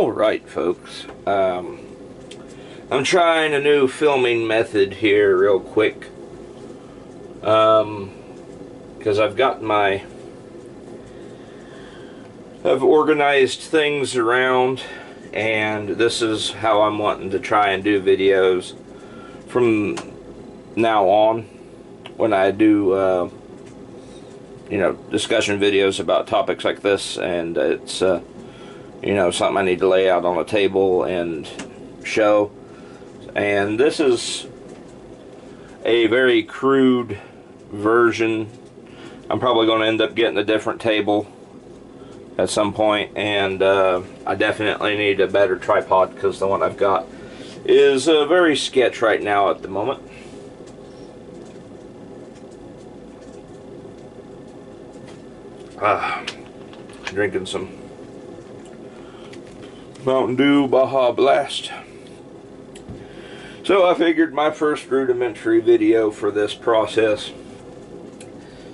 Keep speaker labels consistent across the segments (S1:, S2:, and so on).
S1: Alright folks, I'm trying a new filming method here real quick, because I've organized things around, and this is how I'm wanting to try and do videos from now on when I do discussion videos about topics like this. And it's something I need to lay out on a table and show. And this is a very crude version. I'm probably going to end up getting a different table at some point, and I definitely need a better tripod because the one I've got is very sketch right now at the moment. Drinking some Mountain Dew Baja Blast. So I figured my first rudimentary video for this process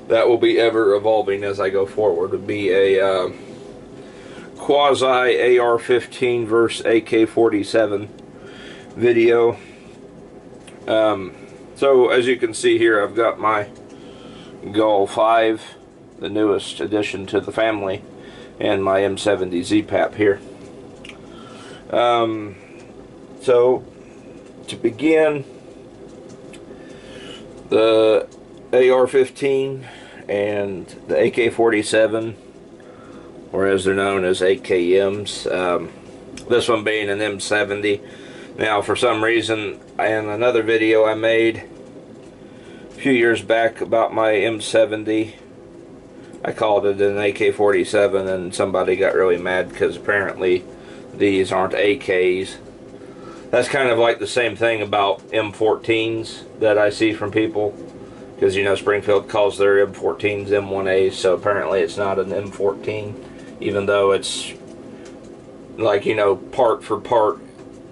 S1: that will be ever evolving as I go forward would be a quasi AR15 versus AK47 video. So as you can see here, I've got my Gall 5, the newest addition to the family, and my M70 Z-Pap here. So to begin, the AR-15 and the AK-47, or as they're known as AKMs, this one being an M70. Now, for some reason, in another video I made a few years back about my M70, I called it an AK-47, and somebody got really mad because apparently these aren't AKs. That's kind of like the same thing about M14s that I see from people, because Springfield calls their M14s M1As, so apparently it's not an M14, even though it's like, part for part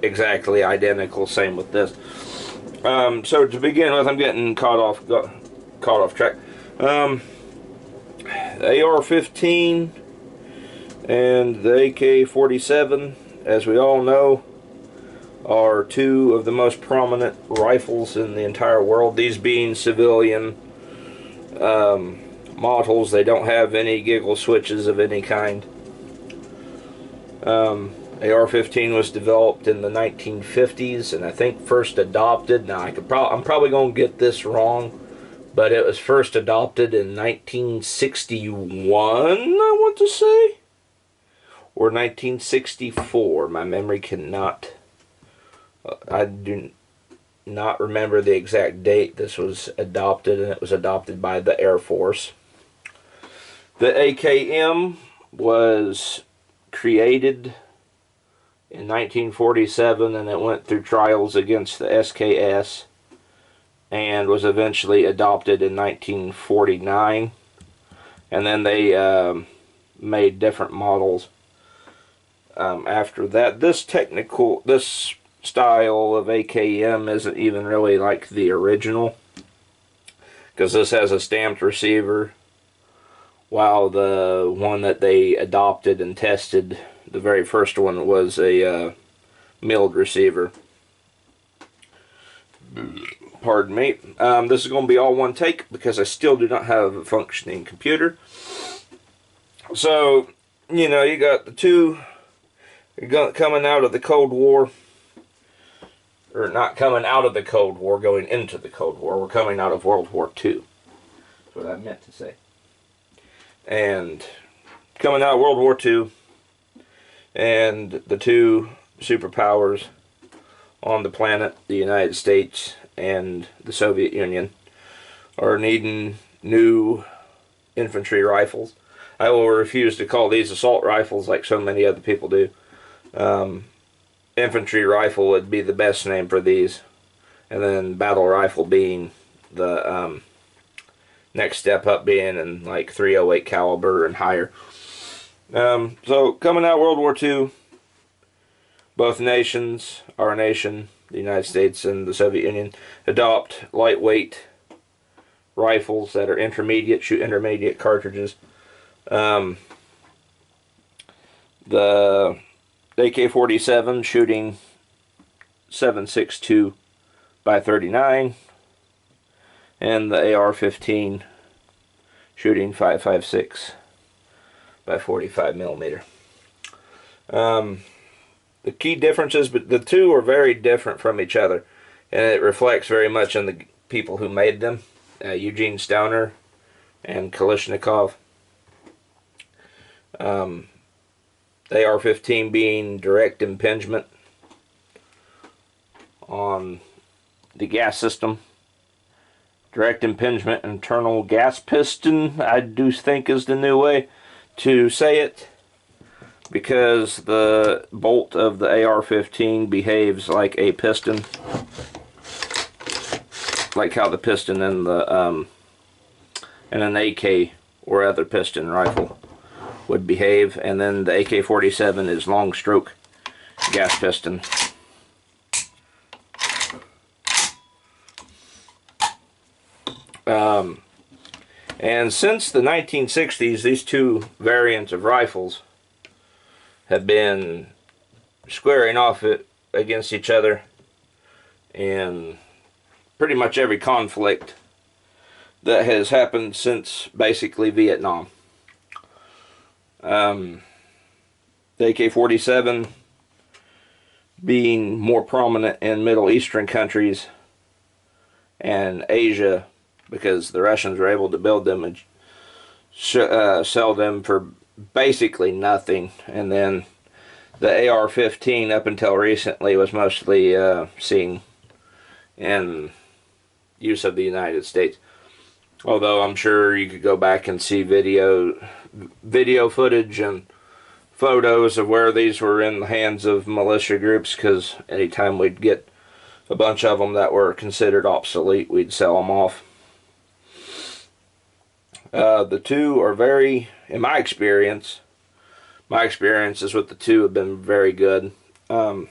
S1: exactly identical. Same with this. So to begin with, I'm getting caught off track. AR-15 and the AK-47, as we all know, are two of the most prominent rifles in the entire world. These being civilian models, they don't have any giggle switches of any kind. AR-15 was developed in the 1950s, and I think first adopted. Now I'm probably going to get this wrong, but it was first adopted in 1961, I want to say, or 1964. My memory cannot. I do not remember the exact date this was adopted, and it was adopted by the Air Force. The AKM was created in 1947, and it went through trials against the SKS and was eventually adopted in 1949. And then they made different models after that. This style of AKM isn't even really like the original, because this has a stamped receiver, while the one that they adopted and tested, the very first one, was a milled receiver. Pardon me. This is going to be all one take because I still do not have a functioning computer. So, you got the two coming out of the Cold War. Or not coming out of the Cold War, going into the Cold War. We're coming out of World War II. That's what I meant to say. And coming out of World War II, and the two superpowers on the planet, the United States and the Soviet Union, are needing new infantry rifles. I will refuse to call these assault rifles like so many other people do. Infantry rifle would be the best name for these, and then battle rifle being the next step up, being in like .308 caliber and higher. So coming out World War II, both nations, our nation, the United States and the Soviet Union, adopt lightweight rifles that are intermediate, shoot intermediate cartridges. The AK-47 shooting 7.62 by 39, and the AR-15 shooting 5.56 by 45 millimeter. The key differences, but the two are very different from each other, and it reflects very much on the people who made them, Eugene Stauner and Kalashnikov. The AR-15 being direct impingement on the gas system. Direct impingement internal gas piston, I do think, is the new way to say it, because the bolt of the AR-15 behaves like a piston, like how the piston in the in an AK or other piston rifle would behave. And then the AK-47 is long stroke gas piston. And since the 1960s, these two variants of rifles have been squaring off against each other in pretty much every conflict that has happened since basically Vietnam. The AK-47 being more prominent in Middle Eastern countries and Asia, because the Russians were able to build them and sell them for basically nothing. And then the AR-15 up until recently was mostly seen in use of the United States. Although I'm sure you could go back and see video footage and photos of where these were in the hands of militia groups, because anytime we'd get a bunch of them that were considered obsolete, we'd sell them off. The two are very, in my experiences with the two have been very good. They're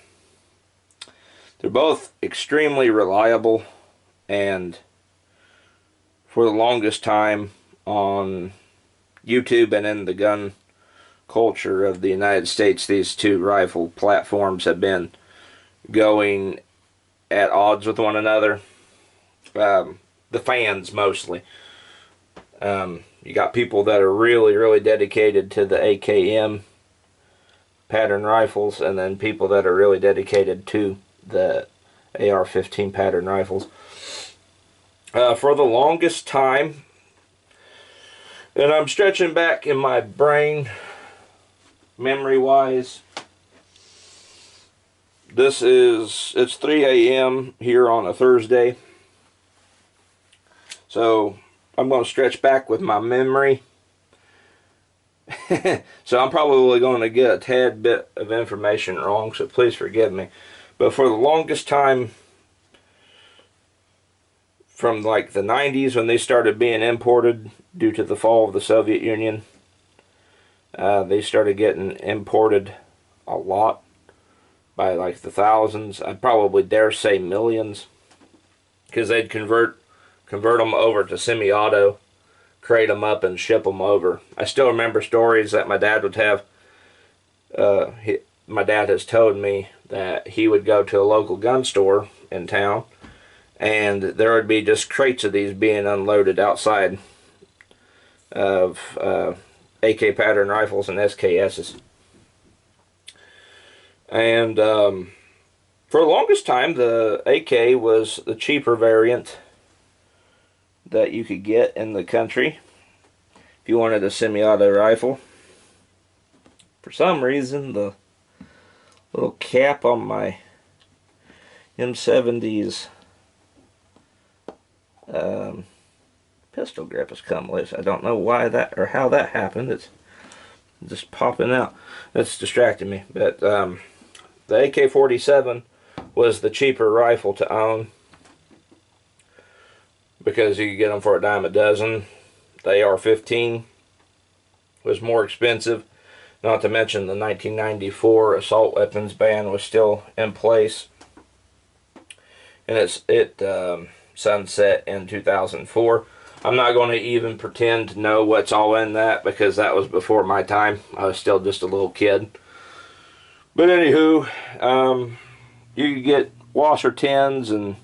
S1: both extremely reliable, and for the longest time on YouTube and in the gun culture of the United States, these two rifle platforms have been going at odds with one another. The fans mostly. You got people that are really dedicated to the AKM pattern rifles, and then people that are really dedicated to the AR-15 pattern rifles. For the longest time, and I'm stretching back in my brain, memory-wise, it's 3 a.m. here on a Thursday, so I'm going to stretch back with my memory. So I'm probably going to get a tad bit of information wrong, so please forgive me. But for the longest time, from like the 90s when they started being imported due to the fall of the Soviet Union, they started getting imported a lot by like the thousands. I'd probably dare say millions, because they'd convert them over to semi-auto, crate them up, and ship them over. I still remember stories that my dad would have. My dad has told me that he would go to a local gun store in town, and there would be just crates of these being unloaded outside of AK pattern rifles and SKSs. And for the longest time, the AK was the cheaper variant that you could get in the country if you wanted a semi-auto rifle. For some reason, the little cap on my M70's pistol grip has come loose. I don't know why that or how that happened. It's just popping out. That's distracting me. But the AK-47 was the cheaper rifle to own, because you could get them for a dime a dozen. The AR-15 was more expensive, not to mention the 1994 assault weapons ban was still in place, and it sunset in 2004. I'm not going to even pretend to know what's all in that, because that was before my time. I was still just a little kid. But anywho, you could get washer 10s and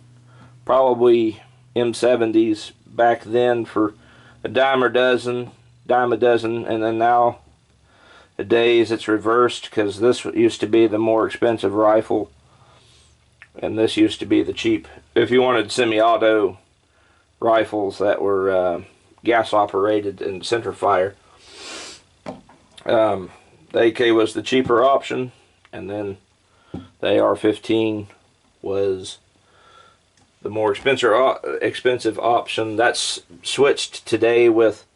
S1: probably M70s back then for a dime a dozen, and then nowadays it's reversed, because this used to be the more expensive rifle, and this used to be the cheap. If you wanted semi-auto rifles that were gas operated and center fire, the AK was the cheaper option, and then the AR-15 was the more expensive option. That's switched today with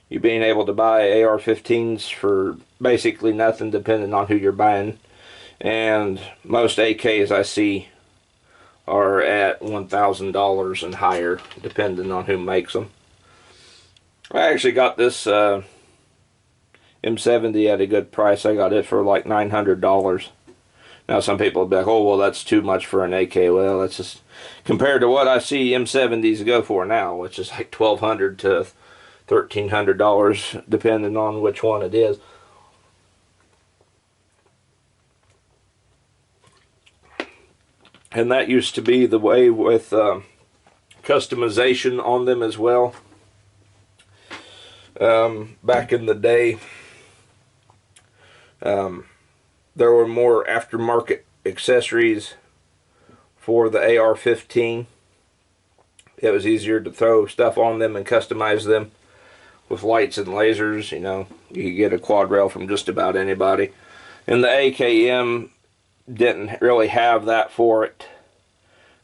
S1: you being able to buy AR-15s for basically nothing, depending on who you're buying. And most AKs I see are at $1,000 and higher, depending on who makes them. I actually got this M70 at a good price. I got it for like $900. Now some people will be like, oh, well, that's too much for an AK. Well, that's just compared to what I see M70s go for now, which is like $1,200 to $1,300, depending on which one it is. And that used to be the way with customization on them as well. Back in the day, there were more aftermarket accessories for the AR-15. It was easier to throw stuff on them and customize them with lights and lasers. You know, you could get a quad rail from just about anybody. And the AKM didn't really have that for it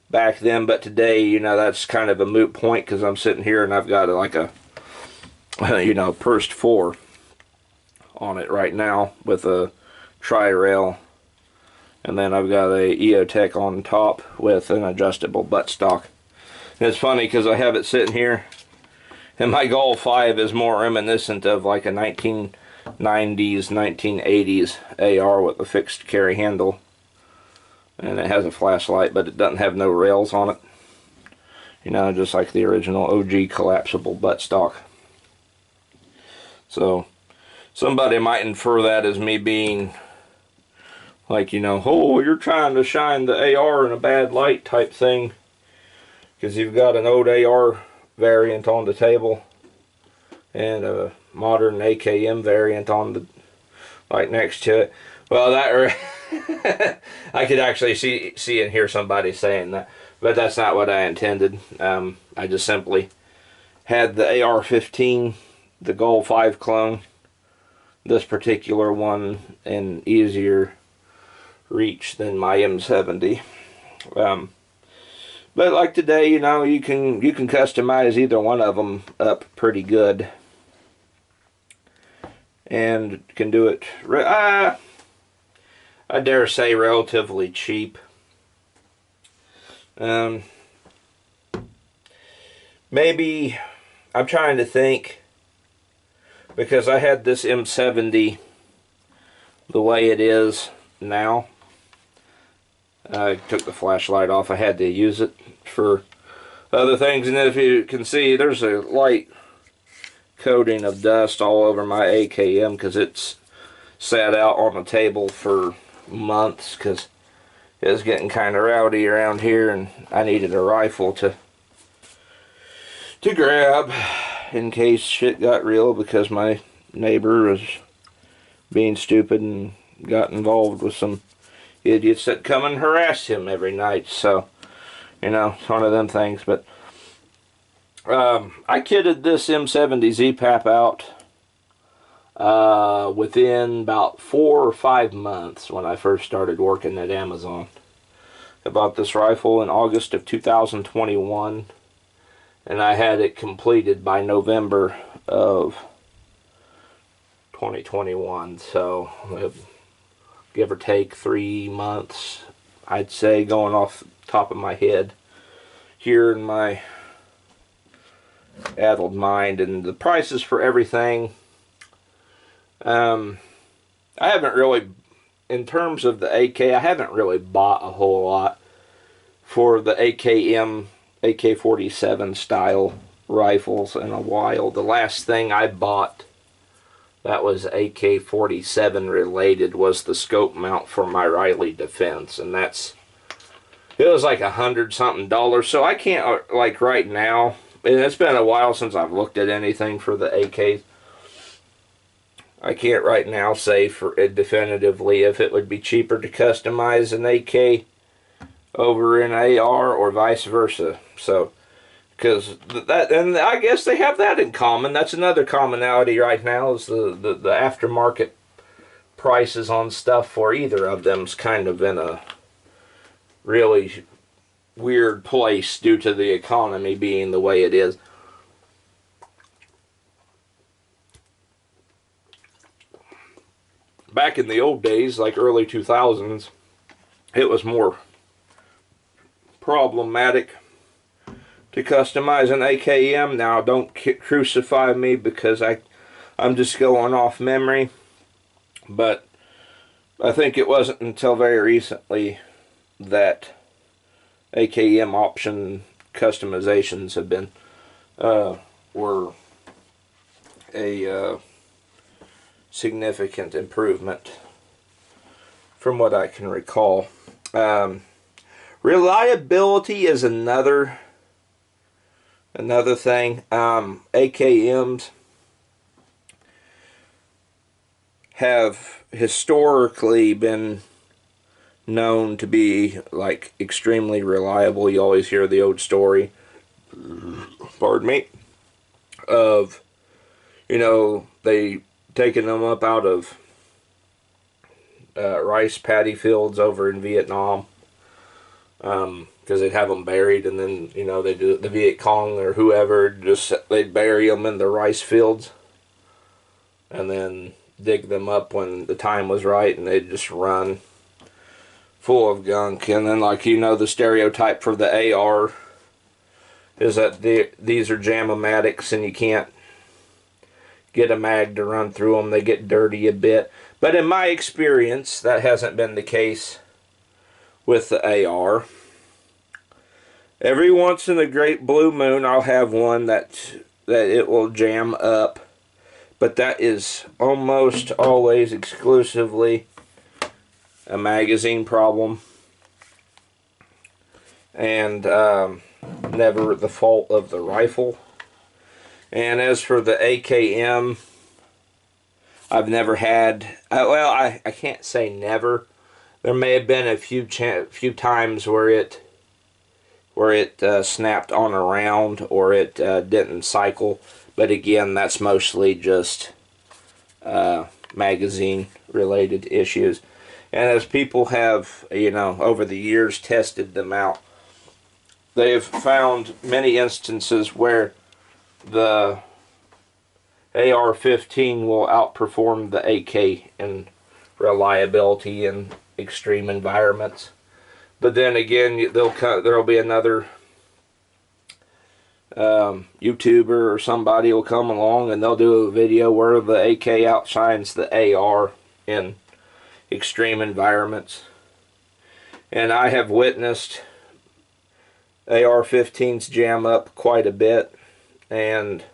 S1: back then, but today, you know, that's kind of a moot point, because I'm sitting here and I've got like a, you know, Purst 4 on it right now with a tri-rail, and then I've got a EOTech on top with an adjustable buttstock. And it's funny because I have it sitting here, and my Golf 5 is more reminiscent of like a 1990s, 1980s AR with a fixed carry handle, and it has a flashlight, but it doesn't have no rails on it. You know, just like the original OG collapsible buttstock. So somebody might infer that as me being like, you know, oh, you're trying to shine the AR in a bad light type thing, because you've got an old AR variant on the table and a modern AKM variant on the right next to it. Well, that I could actually see and hear somebody saying that, but that's not what I intended. I just simply had the AR-15, the Golf 5 clone, this particular one in easier reach than my M70. But like today, you know, you can customize either one of them up pretty good, and can do it, I dare say, relatively cheap. Maybe, I'm trying to think, because I had this M70 the way it is now. I took the flashlight off. I had to use it for other things, and if you can see, there's a light coating of dust all over my AKM because it's sat out on the table for months, because it was getting kind of rowdy around here, and I needed a rifle to grab in case shit got real, because my neighbor was being stupid and got involved with some idiots that come and harass him every night. So, you know, it's one of them things. But I kitted this M70 Z-Pap out within about 4 or 5 months when I first started working at Amazon. I bought this rifle in August of 2021, and I had it completed by November of 2021. So give or take 3 months, I'd say, going off the top of my head here in my addled mind. And the prices for everything, I haven't really, in terms of the AK, I haven't really bought a whole lot for the AKM, AK47 style rifles in a while. The last thing I bought that was AK-47 related, was the scope mount for my Riley Defense, and it was like $100-something. So I can't, like right now, and it's been a while since I've looked at anything for the AK. I can't right now say for it definitively if it would be cheaper to customize an AK over an AR or vice versa. So, because that, and I guess they have that in common. That's another commonality right now, is the aftermarket prices on stuff for either of them's kind of in a really weird place due to the economy being the way it is. Back in the old days, like early 2000s, it was more problematic to customize an AKM. Now, don't crucify me because I'm just going off memory, but I think it wasn't until very recently that AKM option customizations have been were a significant improvement from what I can recall. Reliability is another thing. AKMs have historically been known to be like extremely reliable. You always hear the old story, pardon me, of, you know, they taking them up out of rice paddy fields over in Vietnam, because they'd have them buried, and then, you know, they do the Viet Cong or whoever, just they'd bury them in the rice fields and then dig them up when the time was right, and they'd just run full of gunk. And then, like, you know, the stereotype for the AR is that these are jam-o-matics and you can't get a mag to run through them. They get dirty a bit. But in my experience, that hasn't been the case with the AR. Every once in a great blue moon, I'll have one that it will jam up, but that is almost always exclusively a magazine problem, and never the fault of the rifle. And as for the AKM, I've never had, well, I can't say never. There may have been a few times where it snapped on a round, or it didn't cycle. But again, that's mostly just magazine related issues. And as people have, you know, over the years tested them out, they have found many instances where the AR-15 will outperform the AK in reliability in extreme environments. But then again, there'll be another YouTuber or somebody will come along and they'll do a video where the AK outshines the AR in extreme environments. And I have witnessed AR-15s jam up quite a bit, and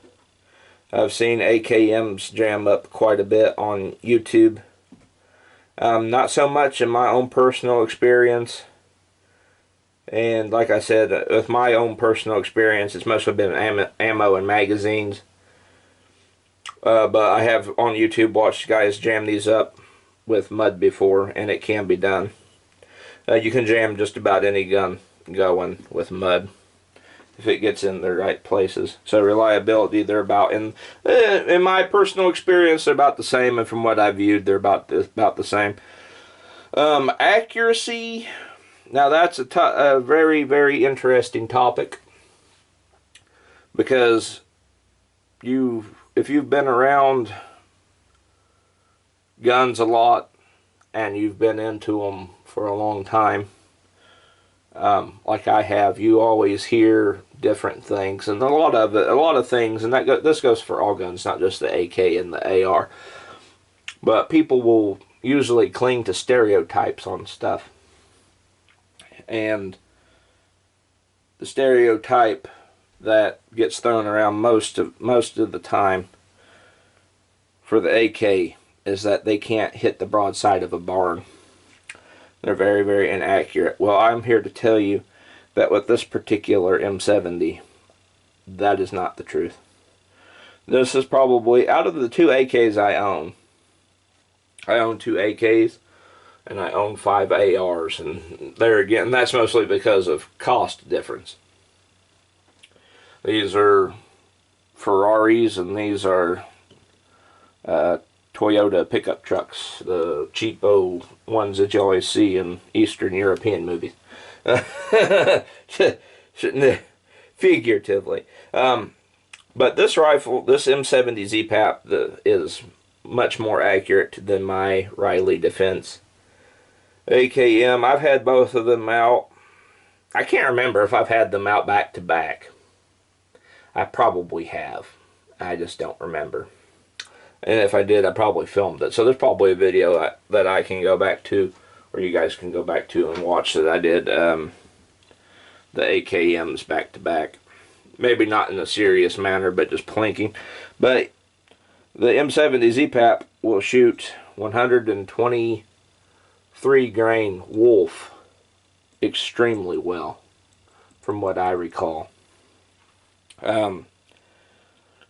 S1: I've seen AKMs jam up quite a bit on YouTube. Not so much in my own personal experience. And like I said, with my own personal experience, it's mostly been ammo and magazines. But I have on YouTube watched guys jam these up with mud before, and it can be done. You can jam just about any gun going with mud if it gets in the right places. So reliability, they're about, in my personal experience, they're about the same, and from what I've viewed, they're about the same. Accuracy, now that's a very, very interesting topic, because if you've been around guns a lot and you've been into them for a long time, like I have, you always hear different things, and a lot of things, and this goes for all guns, not just the AK and the AR. But people will usually cling to stereotypes on stuff, and the stereotype that gets thrown around most of the time for the AK is that they can't hit the broadside of a barn. They're very, very inaccurate. Well, I'm here to tell you that with this particular M70, that is not the truth. This is probably, out of the 2 AKs I own 2 AKs, and I own 5 ARs, and there again, that's mostly because of cost difference. These are Ferraris, and these are Toyota pickup trucks, the cheapo ones that you always see in Eastern European movies. Figuratively. But this rifle, this M70 ZPAP, is much more accurate than my Riley Defense AKM. I've had both of them out. I can't remember if I've had them out back to back. I probably have. I just don't remember. And if I did, I probably filmed it. So there's probably a video that I can go back to, or you guys can go back to and watch that I did the AKMs back to back. Maybe not in a serious manner, but just plinking. But the M70 ZPAP will shoot 123 grain Wolf extremely well, from what I recall. And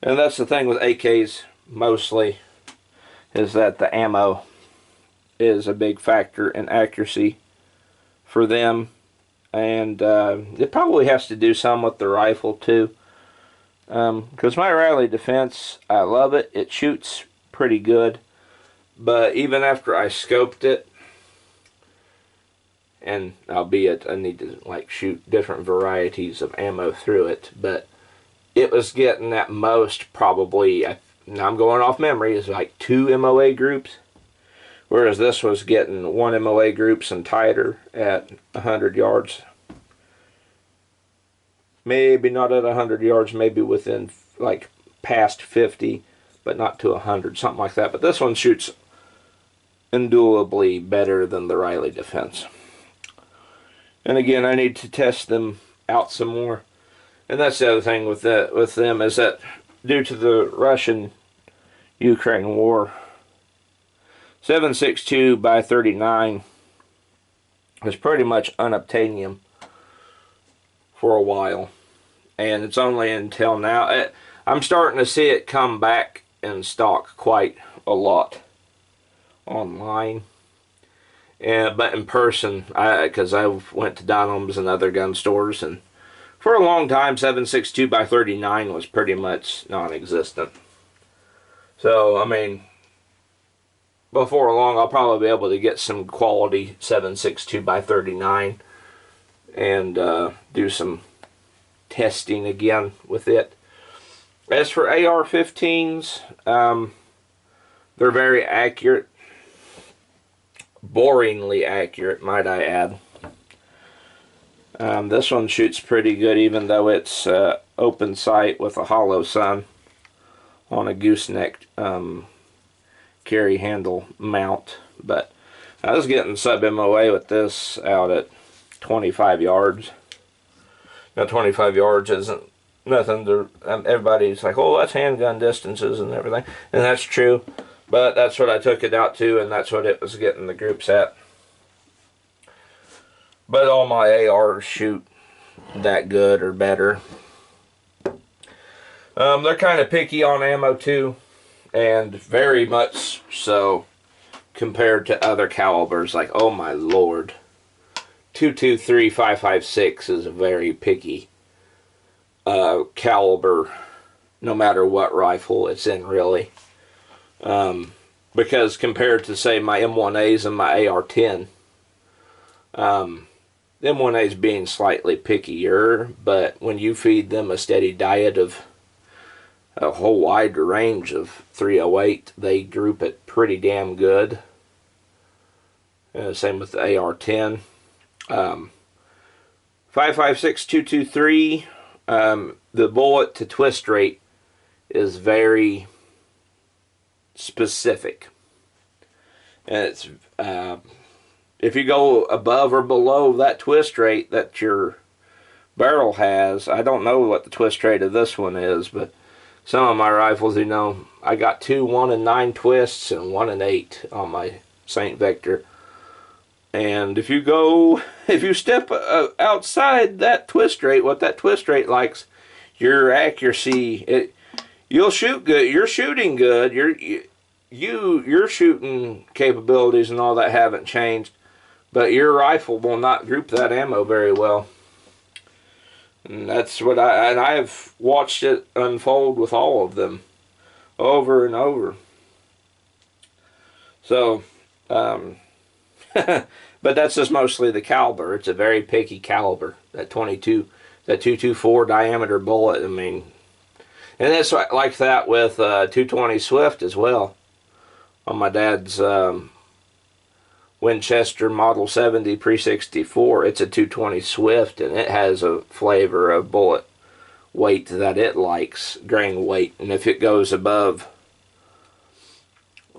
S1: that's the thing with AKs mostly, is that the ammo is a big factor in accuracy for them. And it probably has to do some with the rifle too. Because my Riley Defense, I love it. It shoots pretty good. But even after I scoped it, and albeit I need to like shoot different varieties of ammo through it, but it was getting at most probably, now I'm going off memory, is like 2 MOA groups. Whereas this was getting 1 MOA groups and tighter at 100 yards. Maybe not at 100 yards, maybe within like past 50, but not to 100, something like that. But this one shoots indubitably better than the Riley Defense. And again, I need to test them out some more. And that's the other thing with them, is that due to the Russian-Ukraine war, 7.62 by 39 was pretty much unobtainium for a while. And it's only until now, I'm starting to see it come back in stock quite a lot online. But in person, because I went to Dunham's and other gun stores, and for a long time 7.62 by 39 was pretty much non-existent. So, I mean, before long I'll probably be able to get some quality 7.62 by 39 and do some testing again with it. As for AR-15s, they're very accurate. Boringly accurate, might I add. This one shoots pretty good, even though it's open sight with a hollow sun on a gooseneck carry handle mount. But I was getting sub MOA with this out at 25 yards. Now 25 yards isn't nothing to, everybody's like, oh, that's handgun distances and everything, and that's true. But that's what I took it out to, and that's what it was getting the groups at. But all my ARs shoot that good or better. They're kind of picky on ammo too, and very much so compared to other calibers. Like, oh my lord, 223 5.56 is a very picky caliber, no matter what rifle it's in, really. Because compared to, say, my M1As and my AR-10, M1As being slightly pickier, but when you feed them a steady diet of a whole wide range of 308, they group it pretty damn good. Same with the AR-10. 5.56 223, the bullet to twist rate is very specific, and it's if you go above or below that twist rate that your barrel has, I don't know what the twist rate of this one is, but some of my rifles, you know, I got 2 1 and 9 twists and 1 and 8 on my St. Victor. And if you step outside that twist rate, what that twist rate likes, your accuracy, you'll shoot good. You're shooting good. Your shooting capabilities and all that haven't changed, but your rifle will not group that ammo very well. And that's what I've watched it unfold with all of them, over and over. So, but that's just mostly the caliber. It's a very picky caliber. That 224 diameter bullet. I mean, and it's like that with 220 Swift as well. On my dad's Winchester Model 70 Pre-64, it's a 220 Swift, and it has a flavor of bullet weight that it likes, grain weight. And if it goes above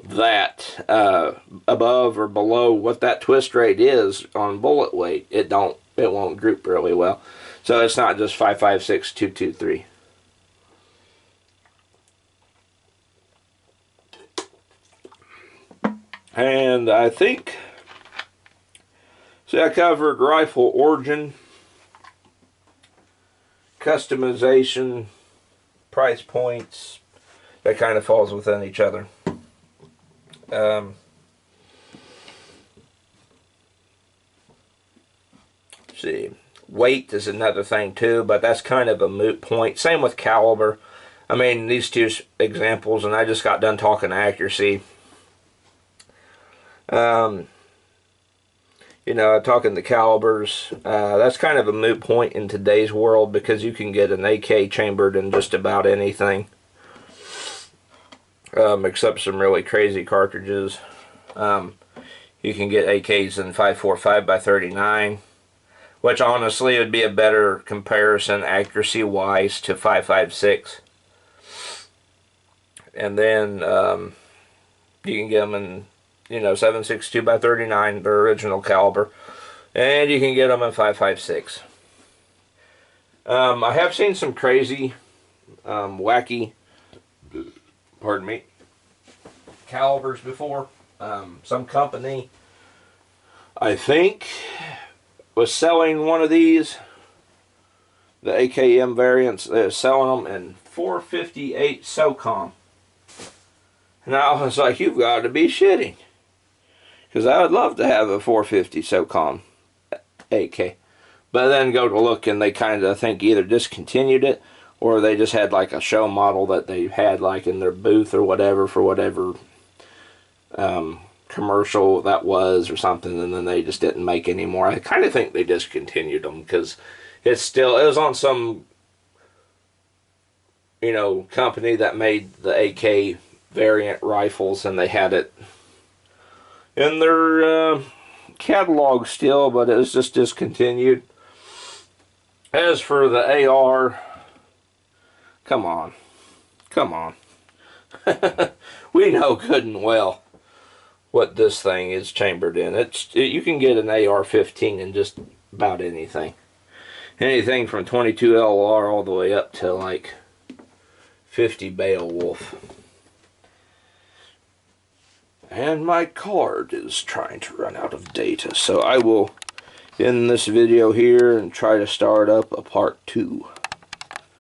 S1: that, above or below what that twist rate is on bullet weight, it won't group really well. So it's not just 5.56, 223. And I think, see, I covered rifle origin, customization, price points. That kind of falls within each other. See, weight is another thing too, but that's kind of a moot point. Same with caliber. I mean, these two examples, and I just got done talking accuracy. You know, talking the calibers, that's kind of a moot point in today's world, because you can get an AK chambered in just about anything, except some really crazy cartridges. You can get AKs in 5.45 by 39, which honestly would be a better comparison accuracy wise to 5.56. And then you can get them in, you know, 7.62 by 39, their original caliber, and you can get them in 5.56. I have seen some crazy, wacky, pardon me, calibers before. Some company, I think, was selling one of these, the AKM variants. They were selling them in 458 SOCOM. And I was like, you've got to be shitting. Because I would love to have a 450 SOCOM AK. But then go to look, and they kind of, I think, either discontinued it, or they just had like a show model that they had like in their booth or whatever, for whatever commercial that was or something, and then they just didn't make any more. I kind of think they discontinued them, because it was on some, you know, company that made the AK variant rifles, and they had it in their catalog still, but it was just discontinued. As for the AR, come on. We know good and well what this thing is chambered in. You can get an AR15 in just about anything. Anything from 22 LR all the way up to like 50 Beowulf. And my card is trying to run out of data, so I will end this video here and try to start up a part 2.